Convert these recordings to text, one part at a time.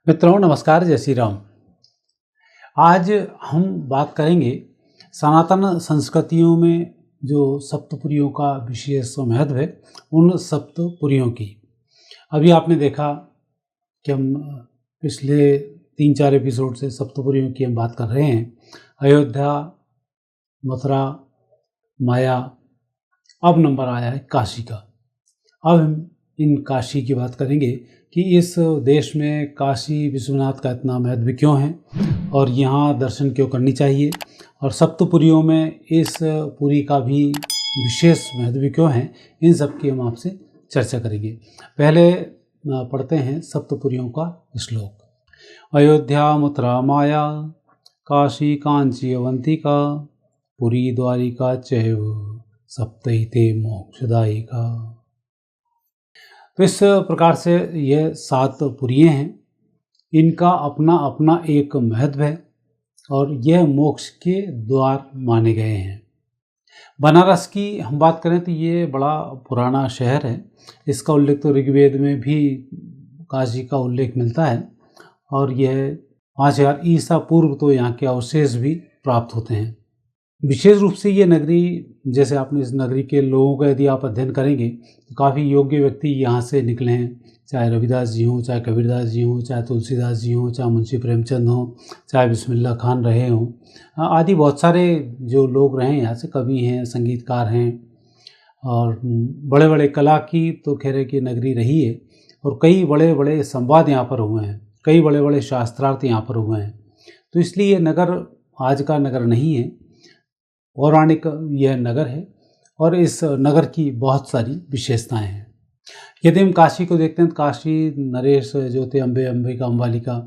मित्रों नमस्कार, जय श्री राम। आज हम बात करेंगे सनातन संस्कृतियों में जो सप्तपुरियों का विशेष महत्व है उन सप्तपुरियों की। अभी आपने देखा कि हम पिछले 3-4 एपिसोड से सप्तपुरियों की हम बात कर रहे हैं। अयोध्या, मथुरा, माया, अब नंबर आया है काशी का। अब हम इन काशी की बात करेंगे कि इस देश में काशी विश्वनाथ का इतना महत्व क्यों है और यहाँ दर्शन क्यों करनी चाहिए, और सप्तपुरियों में इस पुरी का भी विशेष महत्व क्यों है, इन सब की हम आपसे चर्चा करेंगे। पहले पढ़ते हैं सप्तपुरियों का श्लोक। अयोध्या मथुरा माया काशी कांची अवंतिका पुरी द्वारिका चैव सप्तैते मोक्षदायिका। तो इस प्रकार से ये 7 पुरियाँ हैं, इनका अपना अपना एक महत्व है और यह मोक्ष के द्वार माने गए हैं। बनारस की हम बात करें तो ये बड़ा पुराना शहर है। इसका उल्लेख तो ऋग्वेद में भी काशी का उल्लेख मिलता है और यह 5000 ईसा पूर्व तो यहाँ के अवशेष भी प्राप्त होते हैं। विशेष रूप से ये नगरी, जैसे आपने इस नगरी के लोगों का यदि आप अध्ययन करेंगे तो काफ़ी योग्य व्यक्ति यहाँ से निकले हैं, चाहे रविदास जी हों, चाहे कबीरदास जी हों, चाहे तुलसीदास जी हों, चाहे मुंशी प्रेमचंद हों, चाहे बिस्मिल्लाह खान रहे हों, आदि बहुत सारे जो लोग रहे हैं यहाँ से, कवि हैं, संगीतकार हैं और बड़े बड़े कला की तो खैर की नगरी रही है और कई बड़े बड़े संवाद यहाँ पर हुए हैं, कई बड़े बड़े शास्त्रार्थ यहाँ पर हुए हैं। तो इसलिए ये नगर आज का नगर नहीं है, पौराणिक यह नगर है और इस नगर की बहुत सारी विशेषताएं हैं। यदि हम काशी को देखते हैं तो काशी नरेश जो थे अम्बे, अंबिका, अम्बालिका,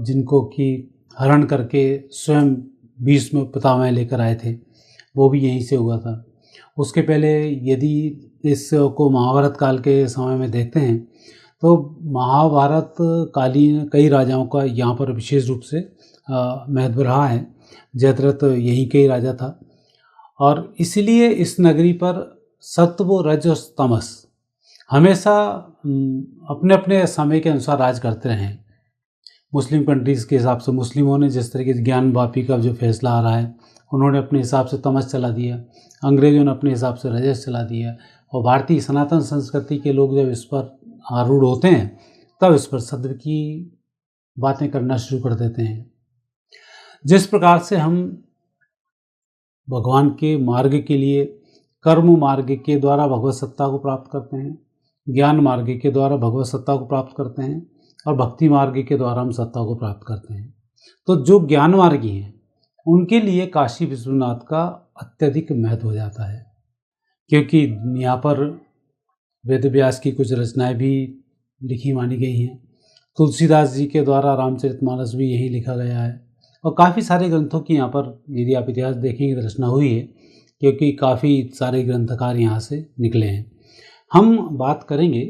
जिनको कि हरण करके स्वयं भीष्म पितामह लेकर आए थे, वो भी यहीं से हुआ था। उसके पहले यदि इसको महाभारत काल के समय में देखते हैं तो महाभारत कालीन कई राजाओं का यहाँ पर विशेष रूप से महत्व रहा है। जयद्रथ यहीं के ही राजा था और इसलिए इस नगरी पर सत्व, रज और तमस हमेशा अपने अपने समय के अनुसार राज करते रहे। मुस्लिम कंट्रीज़ के हिसाब से मुस्लिमों ने जिस तरीके से ज्ञान वापी का जो फैसला आ रहा है, उन्होंने अपने हिसाब से तमस चला दिया, अंग्रेज़ों ने अपने हिसाब से रजस चला दिया और भारतीय सनातन संस्कृति के लोग जब इस पर आरूढ़ होते हैं तब इस पर सत्व की बातें करना शुरू कर देते हैं। जिस प्रकार से हम भगवान के मार्ग के लिए कर्म मार्ग के द्वारा भगवत सत्ता को प्राप्त करते हैं, ज्ञान मार्ग के द्वारा भगवत सत्ता को प्राप्त करते हैं और भक्ति मार्ग के द्वारा हम सत्ता को प्राप्त करते हैं, तो जो ज्ञान मार्गी हैं उनके लिए काशी विश्वनाथ का अत्यधिक महत्व हो जाता है, क्योंकि यहाँ पर वेद व्यास की कुछ रचनाएं भी लिखी मानी गई हैं। तुलसीदास जी के द्वारा रामचरितमानस भी यहीं लिखा गया है और काफ़ी सारे ग्रंथों की यहाँ पर यदि आप इतिहास देखेंगे तो रचना हुई है, क्योंकि काफ़ी सारे ग्रंथकार यहाँ से निकले हैं। हम बात करेंगे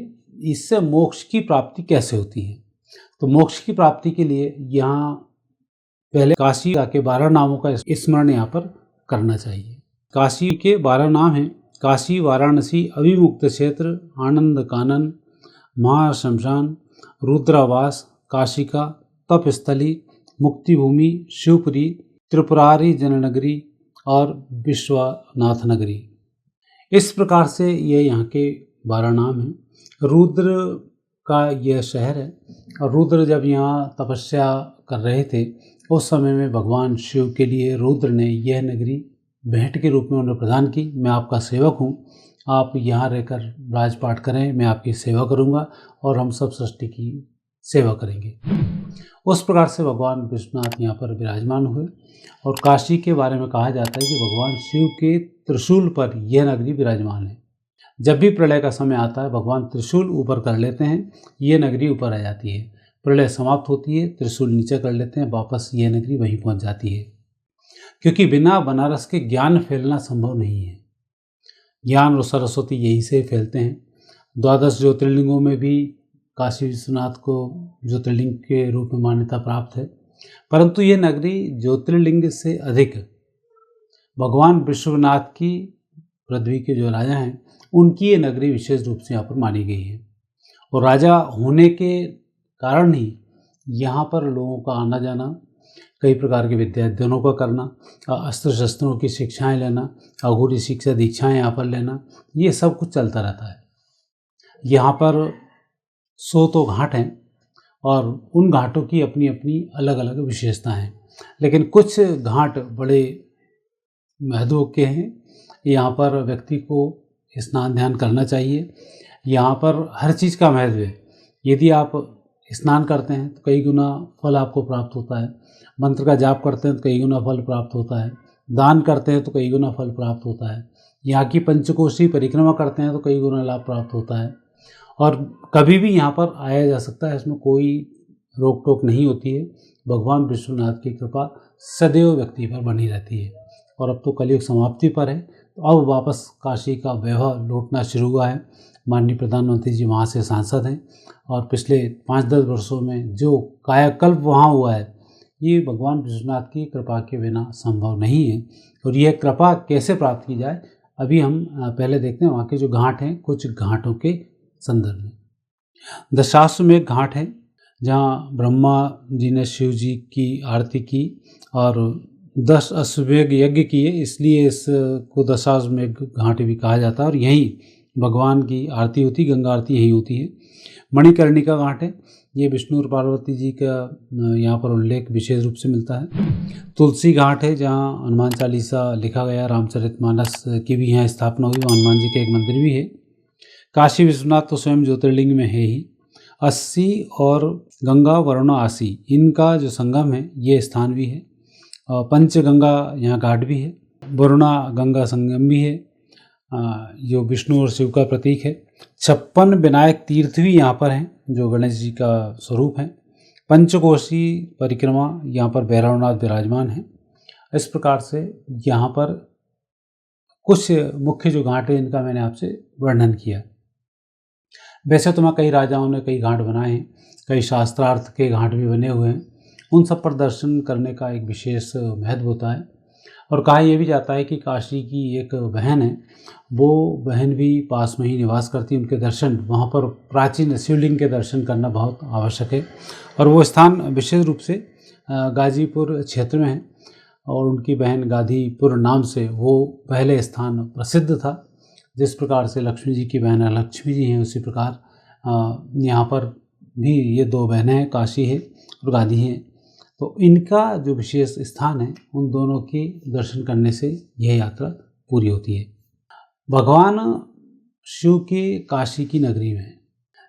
इससे मोक्ष की प्राप्ति कैसे होती है। तो मोक्ष की प्राप्ति के लिए यहाँ पहले काशी के 12 नामों का स्मरण यहाँ पर करना चाहिए। काशी के 12 नाम हैं: काशी, वाराणसी, अभिमुक्त क्षेत्र, आनंद कानन, महाशमशान, रुद्रावास, काशिका, तपस्थली, मुक्ति भूमि, शिवपुरी, त्रिपुरारी जननगरी और विश्वनाथ नगरी। इस प्रकार से ये यहाँ के 12 नाम हैं। रुद्र का यह शहर है और रुद्र जब यहाँ तपस्या कर रहे थे उस समय में भगवान शिव के लिए रुद्र ने यह नगरी भेंट के रूप में उन्हें प्रदान की। मैं आपका सेवक हूँ, आप यहाँ रहकर राजपाट करें, मैं आपकी सेवा करूँगा और हम सब सृष्टि की सेवा करेंगे। उस प्रकार से भगवान विश्वनाथ यहाँ पर विराजमान हुए और काशी के बारे में कहा जाता है कि भगवान शिव के त्रिशूल पर यह नगरी विराजमान है। जब भी प्रलय का समय आता है भगवान त्रिशूल ऊपर कर लेते हैं, ये नगरी ऊपर आ जाती है। प्रलय समाप्त होती है, त्रिशूल नीचे कर लेते हैं, वापस यह नगरी वहीं पहुँच जाती है, क्योंकि बिना बनारस के ज्ञान फैलना संभव नहीं है। ज्ञान और सरस्वती यहीं से फैलते हैं। 12 ज्योतिर्लिंगों में भी काशी विश्वनाथ को ज्योतिर्लिंग के रूप में मान्यता प्राप्त है, परंतु ये नगरी ज्योतिर्लिंग से अधिक भगवान विश्वनाथ की पृथ्वी के जो राजा हैं उनकी ये नगरी विशेष रूप से यहाँ पर मानी गई है। और राजा होने के कारण ही यहाँ पर लोगों का आना जाना, कई प्रकार के विद्या अध्ययनों का करना, अस्त्र शस्त्रों की शिक्षाएं लेना, अघोरी शिक्षा दीक्षाएं यहाँ पर लेना, ये सब कुछ चलता रहता है। यहाँ पर 100 तो घाट हैं और उन घाटों की अपनी अपनी अलग अलग विशेषताएं हैं, लेकिन कुछ घाट बड़े महत्व के हैं। यहाँ पर व्यक्ति को स्नान ध्यान करना चाहिए। यहाँ पर हर चीज़ का महत्व है। यदि आप स्नान करते हैं तो कई गुना फल आपको प्राप्त होता है, मंत्र का जाप करते हैं तो कई गुना फल प्राप्त होता है, दान करते हैं तो कई गुना फल प्राप्त होता है, यहाँ की पंचकोशी परिक्रमा करते हैं तो कई गुना लाभ प्राप्त होता है। और कभी भी यहाँ पर आया जा सकता है, इसमें कोई रोक टोक नहीं होती है। भगवान विश्वनाथ की कृपा सदैव व्यक्ति पर बनी रहती है। और अब तो कलयुग समाप्ति पर है, तो अब वापस काशी का वैभव लौटना शुरू हुआ है। माननीय प्रधानमंत्री जी वहाँ से सांसद हैं और पिछले 5-10 वर्षों में जो कायाकल्प वहाँ हुआ है, ये भगवान विश्वनाथ की कृपा के बिना संभव नहीं है। और यह कृपा कैसे प्राप्त की जाए, अभी हम पहले देखते हैं वहाँ के जो घाट हैं, कुछ घाटों के संदर्भ में। दशाश्वमेध घाट है, जहाँ ब्रह्मा जी ने शिव जी की आरती की और 10 अश्वमेध यज्ञ किए, इसलिए इसको दशाश्वमेध घाट भी कहा जाता है। और यहीं भगवान की आरती होती, गंगा आरती यहीं होती है। मणिकर्णिका घाट है, ये विष्णु और पार्वती जी का यहाँ पर उल्लेख विशेष रूप से मिलता है। तुलसी घाट है, जहाँ हनुमान चालीसा लिखा गया, रामचरितमानस की भी यहाँ स्थापना हुई, हनुमान जी का एक मंदिर भी है। काशी विश्वनाथ तो स्वयं ज्योतिर्लिंग में है ही। 80 और गंगा वरुणा आसी, इनका जो संगम है ये स्थान भी है। पंचगंगा यहाँ घाट भी है, वरुणा गंगा संगम भी है, जो विष्णु और शिव का प्रतीक है। 56 विनायक तीर्थ भी यहाँ पर हैं, जो गणेश जी का स्वरूप हैं। पंचकोशी परिक्रमा, यहाँ पर भैरवनाथ विराजमान हैं। इस प्रकार से यहाँ पर कुछ मुख्य जो घाट हैं, इनका मैंने आपसे वर्णन किया। वैसे तो मैं कई राजाओं ने कई घाट बनाए हैं, कई शास्त्रार्थ के घाट भी बने हुए हैं। उन सब पर दर्शन करने का एक विशेष महत्व होता है। और कहा यह भी जाता है कि काशी की एक बहन है, वो बहन भी पास में ही निवास करती है, उनके दर्शन, वहाँ पर प्राचीन शिवलिंग के दर्शन करना बहुत आवश्यक है। और वो स्थान विशेष रूप से गाजीपुर क्षेत्र में है और उनकी बहन गाजीपुर नाम से वो पहले स्थान प्रसिद्ध था। जिस प्रकार से लक्ष्मी जी की बहन लक्ष्मी जी हैं, उसी प्रकार यहाँ पर भी ये 2 बहनें हैं, काशी है और गादी हैं। तो इनका जो विशेष स्थान है, उन दोनों के दर्शन करने से यह यात्रा पूरी होती है। भगवान शिव की काशी की नगरी में,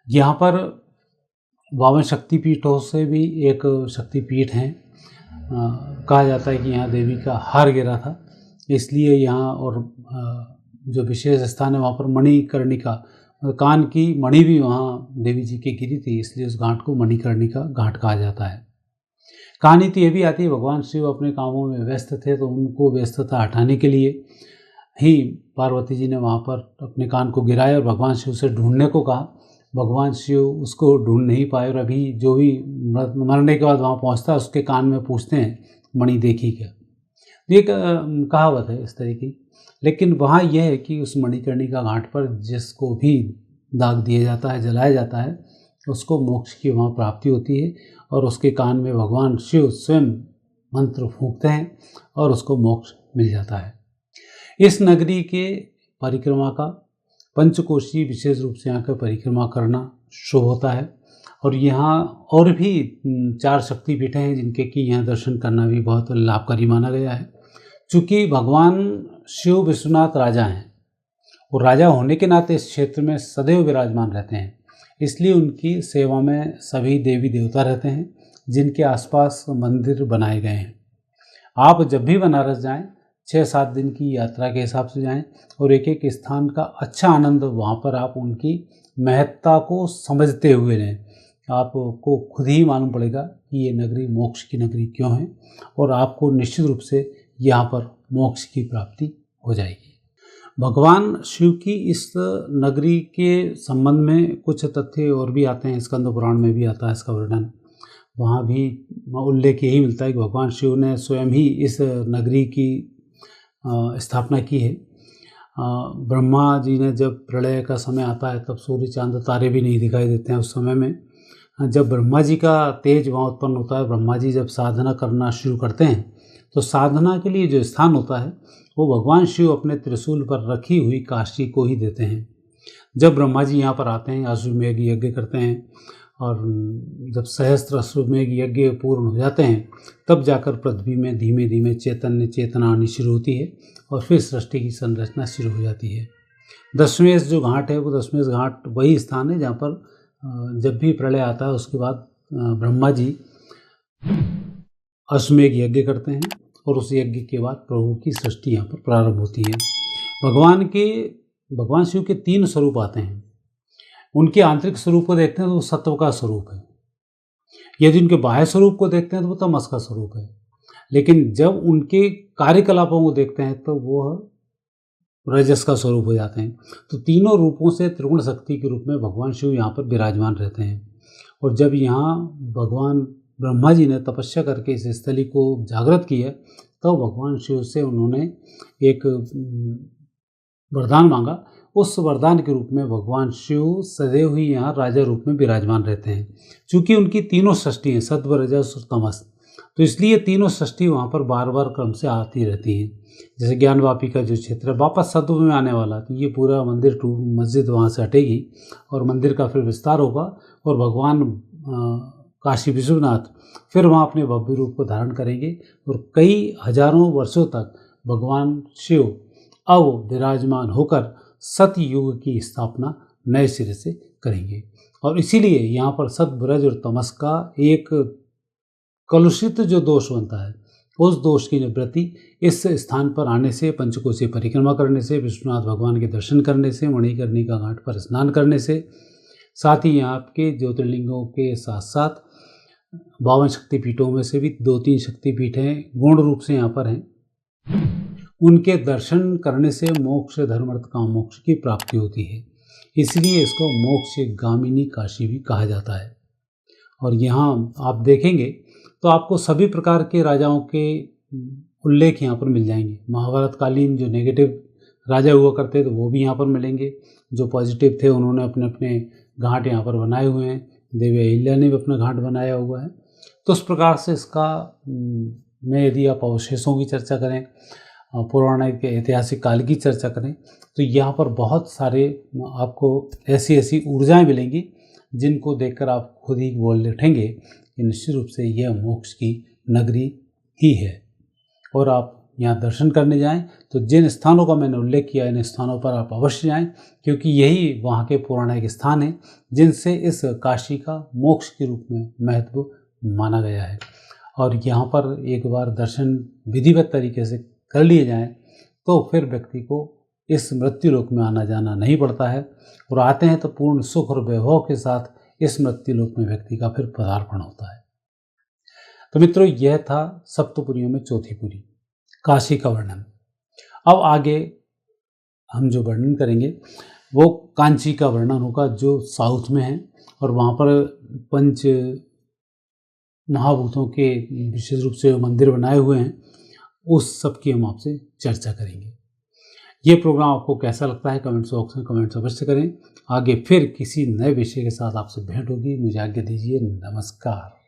यहाँ पर 52 शक्तिपीठों से भी एक शक्तिपीठ है। कहा जाता है कि यहाँ देवी का हार गिरा था, इसलिए यहाँ और जो विशेष स्थान है वहाँ पर मणिकर्णिका, कान की मणि भी वहाँ देवी जी की गिरी थी, इसलिए उस घाट को मणिकर्णिका घाट कहा जाता है। कहानी तो ये भी आती है, भगवान शिव अपने कामों में व्यस्त थे, तो उनको व्यस्तता हटाने के लिए ही पार्वती जी ने वहाँ पर अपने कान को गिराया और भगवान शिव से ढूंढने को कहा। भगवान शिव उसको ढूंढ नहीं पाए और अभी जो भी मरने के बाद वहाँ पहुँचता है, उसके कान में पूछते हैं, मणि देखी क्या? एक कहावत है इस तरह की। लेकिन वहाँ यह है कि उस मणिकर्णिका घाट पर जिसको भी दाग दिया जाता है, जलाया जाता है, उसको मोक्ष की वहाँ प्राप्ति होती है और उसके कान में भगवान शिव स्वयं मंत्र फूंकते हैं और उसको मोक्ष मिल जाता है। इस नगरी के परिक्रमा का, पंचकोशी विशेष रूप से यहाँ का परिक्रमा करना शुभ होता है। और यहाँ और भी 4 शक्तिपीठें हैं जिनके कि यहाँ दर्शन करना भी बहुत लाभकारी माना गया है। चूँकि भगवान शिव विश्वनाथ राजा हैं और राजा होने के नाते इस क्षेत्र में सदैव विराजमान रहते हैं, इसलिए उनकी सेवा में सभी देवी देवता रहते हैं, जिनके आसपास मंदिर बनाए गए हैं। आप जब भी बनारस जाएं, 6-7 दिन की यात्रा के हिसाब से जाएं और एक एक स्थान का अच्छा आनंद वहाँ पर आप उनकी महत्ता को समझते हुए रहें। आपको खुद ही मालूम पड़ेगा कि ये नगरी मोक्ष की नगरी क्यों है और आपको निश्चित रूप से यहाँ पर मोक्ष की प्राप्ति हो जाएगी। भगवान शिव की इस नगरी के संबंध में कुछ तथ्य और भी आते हैं, स्कंद पुराण में भी आता है इसका वर्णन। वहाँ भी उल्लेख यही मिलता है कि भगवान शिव ने स्वयं ही इस नगरी की स्थापना की है। ब्रह्मा जी ने जब प्रलय का समय आता है, तब सूर्य चांद तारे भी नहीं दिखाई देते हैं उस समय में, जब ब्रह्मा जी का तेज वहाँ उत्पन्न होता है, ब्रह्मा जी जब साधना करना शुरू करते हैं तो साधना के लिए जो स्थान होता है वो भगवान शिव अपने त्रिशूल पर रखी हुई काशी को ही देते हैं। जब ब्रह्मा जी यहाँ पर आते हैं, अश्वमेघ यज्ञ करते हैं और जब सहस्त्र अश्वमेघ यज्ञ पूर्ण हो जाते हैं तब जाकर पृथ्वी में धीमे धीमे चेतना आनी शुरू होती है और फिर सृष्टि की संरचना शुरू हो जाती है। दशमेश जो घाट है वो दशमेश घाट वही स्थान है जहाँ पर जब भी प्रलय आता है उसके बाद ब्रह्मा जी अश्वमेघ यज्ञ करते हैं और उस यज्ञ के बाद प्रभु की सृष्टि यहाँ पर प्रारंभ होती है। भगवान शिव के 3 स्वरूप आते हैं। उनके आंतरिक स्वरूप को देखते हैं तो वो सत्व का स्वरूप है। यदि उनके बाह्य स्वरूप को देखते हैं तो वो तमस का स्वरूप है। लेकिन जब उनके कार्यकलापों को देखते हैं तो वो रजस का स्वरूप हो जाते हैं। तो तीनों रूपों से त्रिगुण शक्ति के रूप में भगवान शिव यहाँ पर विराजमान रहते हैं। और जब यहाँ भगवान ब्रह्मा जी ने तपस्या करके इस स्थली को जागृत किया तो भगवान शिव से उन्होंने एक वरदान मांगा। उस वरदान के रूप में भगवान शिव सदैव ही यहाँ राजा रूप में विराजमान रहते हैं। चूँकि उनकी तीनों सृष्टि हैं, सत्व रजस और तमस, तो इसलिए तीनों सृष्टि वहाँ पर बार बार क्रम से आती रहती हैं। जैसे ज्ञानवापी का जो क्षेत्र है वापस सत्व में आने वाला, तो ये पूरा मंदिर मस्जिद वहाँ से हटेगी और मंदिर का फिर विस्तार होगा और भगवान काशी विश्वनाथ फिर वहाँ अपने भव्य रूप को धारण करेंगे और कई हजारों वर्षों तक भगवान शिव अब विराजमान होकर सतयुग की स्थापना नए सिरे से करेंगे। और इसीलिए यहाँ पर सत्व रज और तमस का एक कलुषित जो दोष बनता है उस दोष की निवृत्ति इस स्थान पर आने से, पंचकोशीय परिक्रमा करने से, विश्वनाथ भगवान के दर्शन करने से, मणिकर्णिका घाट पर स्नान करने से, साथ ही यहाँ के ज्योतिर्लिंगों के साथ साथ 52 शक्तिपीठों में से भी 2-3 शक्तिपीठ हैं गौण रूप से यहाँ पर हैं, उनके दर्शन करने से मोक्ष धर्म अर्थ काम मोक्ष की प्राप्ति होती है। इसलिए इसको मोक्ष गामिनी काशी भी कहा जाता है। और यहाँ आप देखेंगे तो आपको सभी प्रकार के राजाओं के उल्लेख यहाँ पर मिल जाएंगे। महाभारत कालीन जो नेगेटिव राजा हुआ करते थे वो भी यहाँ पर मिलेंगे, जो पॉजिटिव थे उन्होंने अपने अपने घाट यहाँ पर बनाए हुए हैं। देवी अहिल्या ने भी अपना घाट बनाया हुआ है। तो उस प्रकार से इसका में यदि आप अवशेषों की चर्चा करें, पौराणिक ऐतिहासिक काल की चर्चा करें तो यहाँ पर बहुत सारे आपको ऐसी ऐसी ऊर्जाएं मिलेंगी जिनको देखकर आप खुद ही बोल उठेंगे कि निश्चित रूप से यह मोक्ष की नगरी ही है। और आप यहाँ दर्शन करने जाएं तो जिन स्थानों का मैंने उल्लेख किया इन स्थानों पर आप अवश्य जाएं, क्योंकि यही वहाँ के पौराणिक स्थान हैं जिनसे इस काशी का मोक्ष के रूप में महत्व माना गया है। और यहाँ पर एक बार दर्शन विधिवत तरीके से कर लिए जाएं तो फिर व्यक्ति को इस मृत्युलोक में आना जाना नहीं पड़ता है, और आते हैं तो पूर्ण सुख और वैभव के साथ इस मृत्युलोक में व्यक्ति का फिर पदार्पण होता है। तो मित्रों, यह था सप्तपुरियों में चौथी पुरी काशी का वर्णन। अब आगे हम जो वर्णन करेंगे वो कांची का वर्णन होगा, जो साउथ में है और वहाँ पर पंच महाभूतों के विशेष रूप से मंदिर बनाए हुए हैं, उस सब की हम आपसे चर्चा करेंगे। ये प्रोग्राम आपको कैसा लगता है कमेंट्स बॉक्स में कमेंट्स अवश्य करें। आगे फिर किसी नए विषय के साथ आपसे भेंट होगी। मुझे आज्ञा दीजिए। नमस्कार।